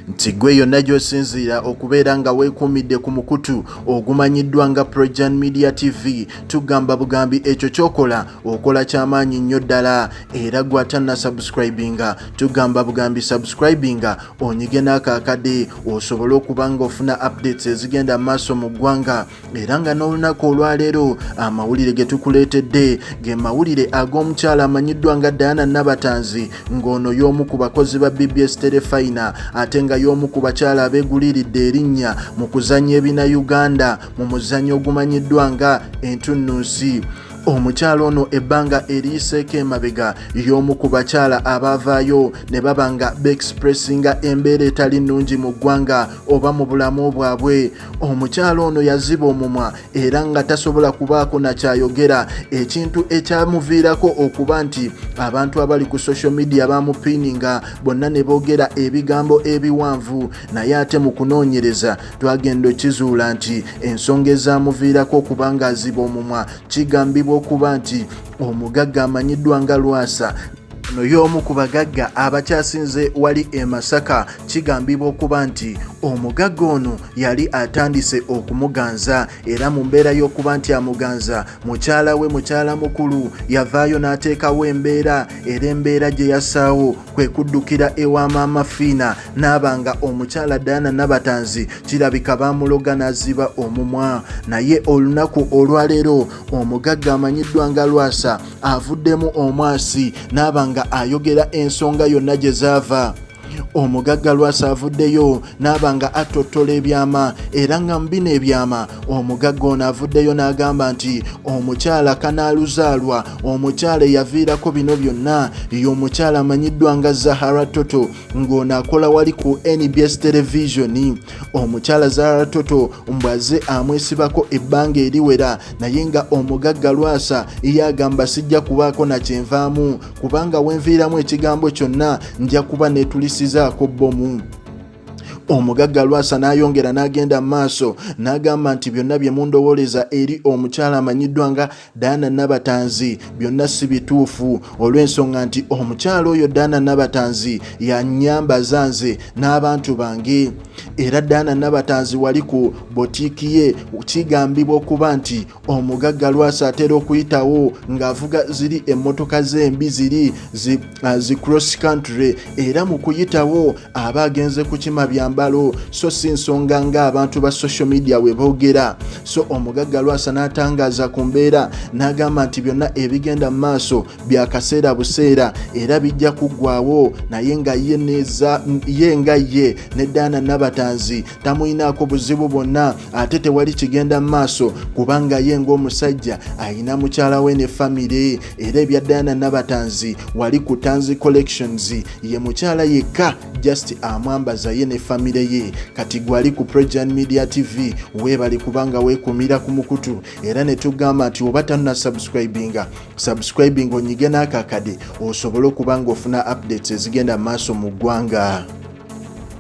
nti gwe yonna gy'osinziira okubeera nga weekuumidde ku mukutu ogumanyiddwa nga Projan Media TV. Tugamba bugambi ekyo ky'okola okola ky'amaanyi nnyo ddala, era gw'atanna subscribinga tugamba bugambi subscribinga onyige n'akaakade osobole okuba nga ofuna updates ezigenda maaso mu ggwanga. Era nga n'olunaku olwaleero amawulire ge tukuleetedde ge mawulire ag'omukyala amanyiddwa nga Dianah nabatanzi, ng'ono y'omu ku bakozi ba BBS Telefina ate nga y'omu ku bakyala abeeguliridde erinnya mu kuzannya ebina Uganda mu muzannyo ogumanyiddwa nga entunnunsi. Omukyalo ono ebbanga eriyiseeko emabega y'omu ku bakyala abaavaayo ne baba nga beexpressinga embeera etali nnungi mu ggwanga oba mu bulamu bwabwe. Omukyalo ono yaziba omumwa era nga tasobola kubaako na kyayogera, ekintu ekyamuviirako okuba nti abantu abali ku social media bamupiininga bonna ne boogera ebigambo ebiwanvu, naye ate mu kunoonyereza twagenda okizuula nti ensonga ezaamuviirako okuba nga aziba omumwa kigambibwa okuba nti omugagga amanyiddwa nga Lwasa no y'omu ku bagagga abakyasinze wali e Masaka. Kigambibwa okuba nti omugagga ono yali atandise okumuganza, era mu mbeera y'okuba nti amuganza mukyala we, mukyala mukulu yavaayo n'ateekawo embeera, era embeera gye yassaawo kwe kuddukira ewa Mama Fiina n'abanga omukyala Daina nabatanzi kirabika bamuloga Namuziba Omumwa. Naye olunaku olwaleero omugagga amanyiddwa nga Lwasa avuddemu omwasi n'abanga ayogera ensonga yonna gye zaava. Omugagga Lwasa avuddeyo n'abanga atottola ebyama, era nga mu bino ebyama omugagga ono avuddeyo n'agamba nti omukyala kanaaluzaalwa, omukyala eyaviirako bino byonna y'omukyala amanyiddwa nga Zahara toto, ng'ono akola wali ku NBS Television. Omukyala Zahara toto mbwaze amwesibako ebbanga eriwera, naye nga omugagga Lwasa yagamba sijja kubaako na kyenvaamu, kubanga wenviiramu ekigambo kyonna nja kuba neetulisiza bomu. Omugagga Lwasa n'ayongera n'agenda maaso n'agamba nti byonna bye mundowooleza eri omukyala amanyiddwa nga Dianah nabatanzi byonna si bituufu, olw'ensonga nti omukyala oyo Dianah nabatanzi yannyambaza nze n'abantu bange. Era Dianah nabatanzi wali ku botiiki ye kigambibwa okuba nti omugagga Lwasa atera okuyitawo ng'avuga ziri emmotoka z'embi ziri zi cross country, era mu kuyitawo aba agenze ku kima byambalo, so si nsonga ng'abantu ba social media we boogera. So omugagga Lwasa n'atangaaza ku mbeera n'agamba nti byonna ebigenda mu maaso bya kaseera buseera era bijja kuggwaawo, naye nga ye nga ye ne Dianah nabatanzi tamuyinaako buzibu bwonna, ate tewali kigenda mu maaso kubanga ye ng'omusajja ayina mukyala we ne famire. Era ebya Dianah nabatanzi wali ku Tanzi Collections ye mukyala yekka just amwambaza ye ne famire ye. Kati gwali ku Projan Media TV weebali kubanga weekumira ku mukutu, era ne tugamba nti oba tanna subscribing onyige n'akaakade osobole okuba ng'ofuna updates ezigenda maaso mu ggwanga.